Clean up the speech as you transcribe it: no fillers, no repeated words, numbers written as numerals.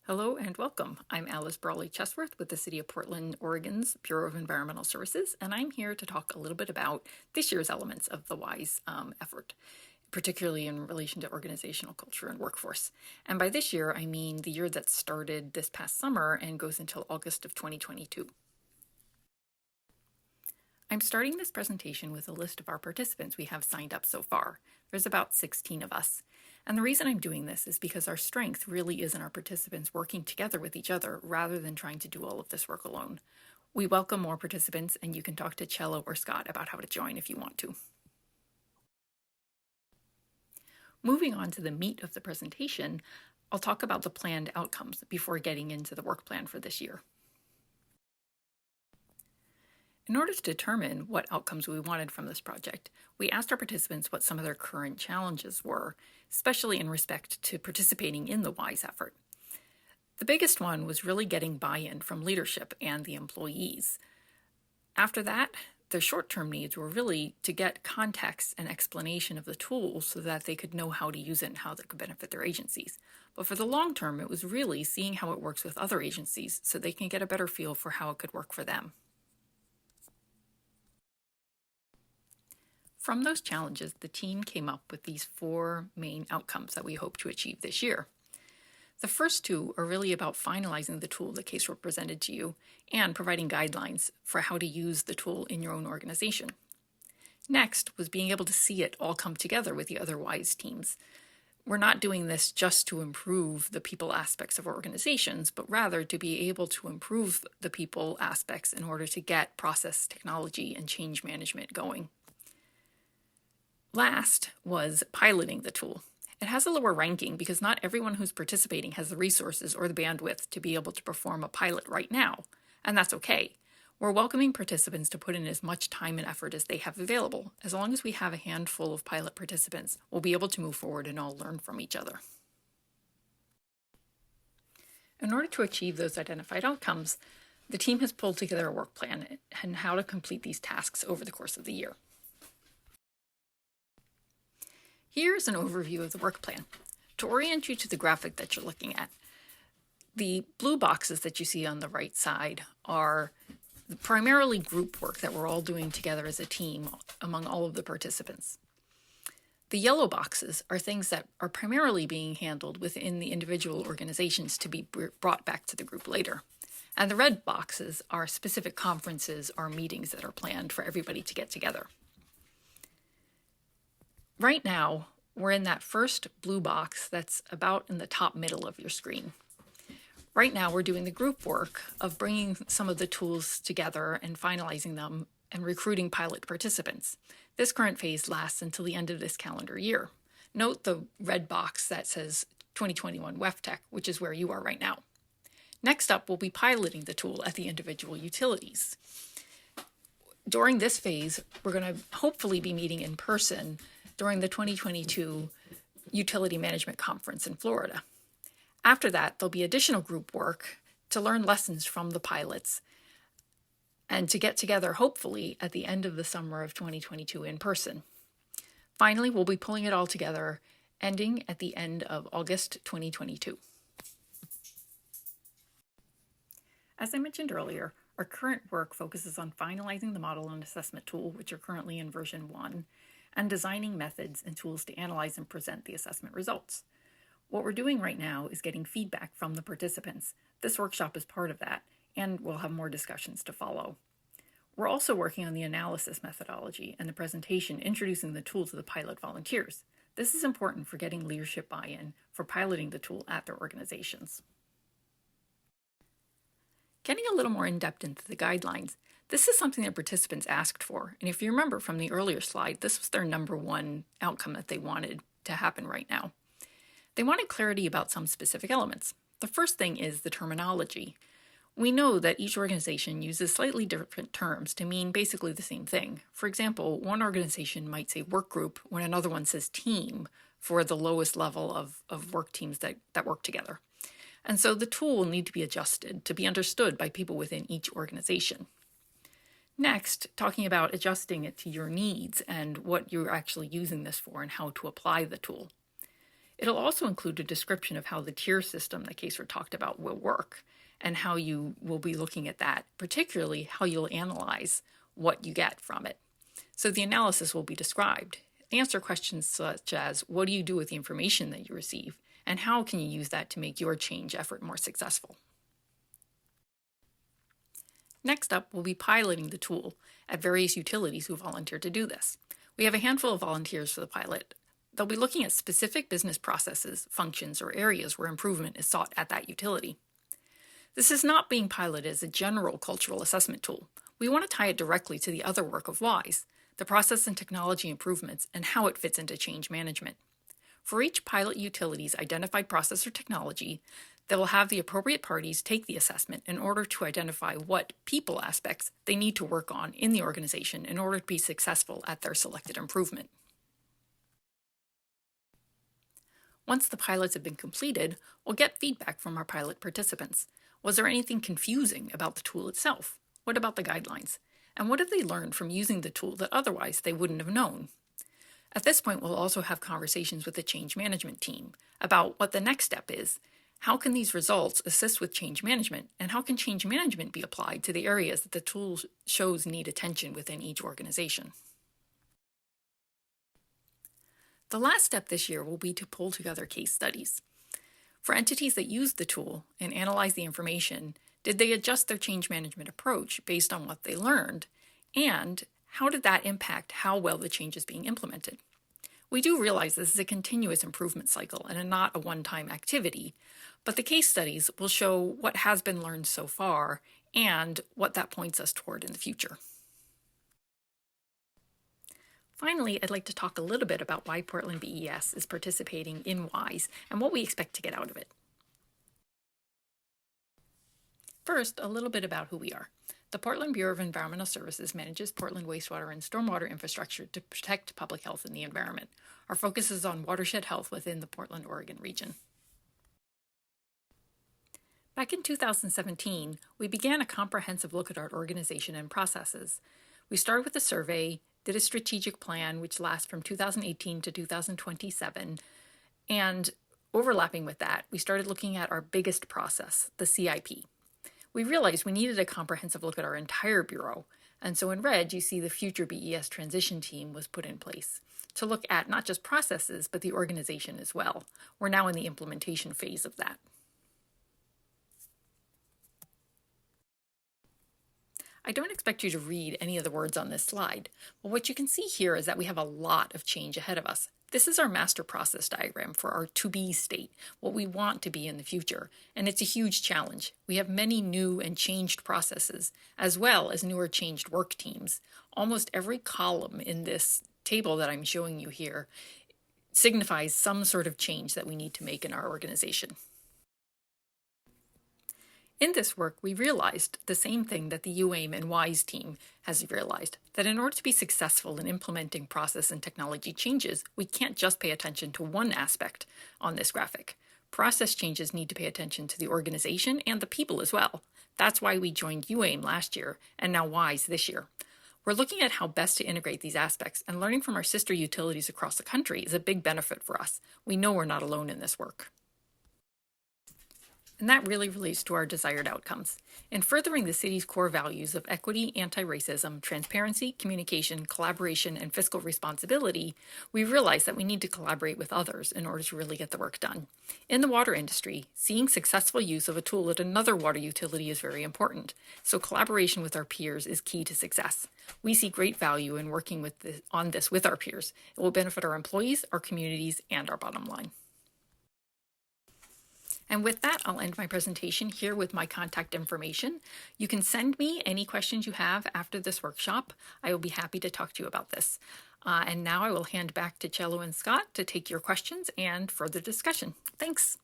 Hello and welcome. I'm Alice Brawley-Chesworth with the City of Portland, Oregon's Bureau of Environmental Services, and I'm here to talk a little bit about this year's elements of the WISE effort, particularly in relation to organizational culture and workforce. And by this year, I mean the year that started this past summer and goes until August of 2022. I'm starting this presentation with a list of our participants we have signed up so far. There's about 16 of us. And the reason I'm doing this is because our strength really is in our participants working together with each other rather than trying to do all of this work alone. We welcome more participants, and you can talk to Cello or Scott about how to join if you want to. Moving on to the meat of the presentation, I'll talk about the planned outcomes before getting into the work plan for this year. In order to determine what outcomes we wanted from this project, we asked our participants what some of their current challenges were, especially in respect to participating in the WISE effort. The biggest one was really getting buy-in from leadership and the employees. After that, their short-term needs were really to get context and explanation of the tool so that they could know how to use it and how that could benefit their agencies. But for the long term, it was really seeing how it works with other agencies so they can get a better feel for how it could work for them. From those challenges, the team came up with these 4 main outcomes that we hope to achieve this year. The first 2 are really about finalizing the tool that Case presented to you and providing guidelines for how to use the tool in your own organization. Next was being able to see it all come together with the other WISE teams. We're not doing this just to improve the people aspects of organizations, but rather to be able to improve the people aspects in order to get process technology and change management going. Last was piloting the tool. It has a lower ranking because not everyone who's participating has the resources or the bandwidth to be able to perform a pilot right now, and that's okay. We're welcoming participants to put in as much time and effort as they have available. As long as we have a handful of pilot participants, we'll be able to move forward and all learn from each other. In order to achieve those identified outcomes, the team has pulled together a work plan and how to complete these tasks over the course of the year. Here's an overview of the work plan. To orient you to the graphic that you're looking at, the blue boxes that you see on the right side are primarily group work that we're all doing together as a team among all of the participants. The yellow boxes are things that are primarily being handled within the individual organizations to be brought back to the group later. And the red boxes are specific conferences or meetings that are planned for everybody to get together. Right now, we're in that first blue box that's about in the top middle of your screen. Right now, we're doing the group work of bringing some of the tools together and finalizing them and recruiting pilot participants. This current phase lasts until the end of this calendar year. Note the red box that says 2021 WEFTEC, which is where you are right now. Next up, we'll be piloting the tool at the individual utilities. During this phase, we're going to hopefully be meeting in person during the 2022 Utility Management Conference in Florida. After that, there'll be additional group work to learn lessons from the pilots and to get together, hopefully, at the end of the summer of 2022 in person. Finally, we'll be pulling it all together, ending at the end of August 2022. As I mentioned earlier, our current work focuses on finalizing the model and assessment tool, which are currently in version 1, and designing methods and tools to analyze and present the assessment results. What we're doing right now is getting feedback from the participants. This workshop is part of that, and we'll have more discussions to follow. We're also working on the analysis methodology and the presentation introducing the tool to the pilot volunteers. This is important for getting leadership buy-in for piloting the tool at their organizations. Getting a little more in-depth into the guidelines, this is something that participants asked for, and if you remember from the earlier slide, this was their number 1 outcome that they wanted to happen right now. They wanted clarity about some specific elements. The first thing is the terminology. We know that each organization uses slightly different terms to mean basically the same thing. For example, one organization might say work group when another one says team for the lowest level of work teams that work together. And so the tool will need to be adjusted to be understood by people within each organization. Next, talking about adjusting it to your needs and what you're actually using this for and how to apply the tool. It'll also include a description of how the tier system that Kesworth talked about will work and how you will be looking at that, particularly how you'll analyze what you get from it. So the analysis will be described. Answer questions such as, what do you do with the information that you receive, and how can you use that to make your change effort more successful? Next up, we'll be piloting the tool at various utilities who volunteered to do this. We have a handful of volunteers for the pilot. They'll be looking at specific business processes, functions, or areas where improvement is sought at that utility. This is not being piloted as a general cultural assessment tool. We want to tie it directly to the other work of WISE, the process and technology improvements, and how it fits into change management. For each pilot utility's identified process or technology, they will have the appropriate parties take the assessment in order to identify what people aspects they need to work on in the organization in order to be successful at their selected improvement. Once the pilots have been completed, we'll get feedback from our pilot participants. Was there anything confusing about the tool itself? What about the guidelines? And what have they learned from using the tool that otherwise they wouldn't have known? At this point, we'll also have conversations with the change management team about what the next step is. How can these results assist with change management, and how can change management be applied to the areas that the tool shows need attention within each organization? The last step this year will be to pull together case studies. For entities that used the tool and analyzed the information, did they adjust their change management approach based on what they learned? And how did that impact how well the change is being implemented? We do realize this is a continuous improvement cycle and not a one-time activity, but the case studies will show what has been learned so far and what that points us toward in the future. Finally, I'd like to talk a little bit about why Portland BES is participating in WISE and what we expect to get out of it. First, a little bit about who we are. The Portland Bureau of Environmental Services manages Portland wastewater and stormwater infrastructure to protect public health and the environment. Our focus is on watershed health within the Portland, Oregon region. Back in 2017, we began a comprehensive look at our organization and processes. We started with a survey, did a strategic plan which lasts from 2018 to 2027, and overlapping with that, we started looking at our biggest process, the CIP. We realized we needed a comprehensive look at our entire bureau, and so in red you see the future BES transition team was put in place to look at not just processes but the organization as well. We're now in the implementation phase of that. I don't expect you to read any of the words on this slide, but what you can see here is that we have a lot of change ahead of us. This is our master process diagram for our to-be state, what we want to be in the future, and it's a huge challenge. We have many new and changed processes, as well as newer changed work teams. Almost every column in this table that I'm showing you here signifies some sort of change that we need to make in our organization. In this work, we realized the same thing that the UAIM and WISE team has realized, that in order to be successful in implementing process and technology changes, we can't just pay attention to one aspect on this graphic. Process changes need to pay attention to the organization and the people as well. That's why we joined UAIM last year and now WISE this year. We're looking at how best to integrate these aspects, and learning from our sister utilities across the country is a big benefit for us. We know we're not alone in this work. And that really relates to our desired outcomes. In furthering the city's core values of equity, anti-racism, transparency, communication, collaboration, and fiscal responsibility, we realize that we need to collaborate with others in order to really get the work done. In the water industry, seeing successful use of a tool at another water utility is very important, so collaboration with our peers is key to success. We see great value in working on this with our peers. It will benefit our employees, our communities, and our bottom line. And with that, I'll end my presentation here with my contact information. You can send me any questions you have after this workshop. I will be happy to talk to you about this. And now I will hand back to Cello and Scott to take your questions and further discussion. Thanks.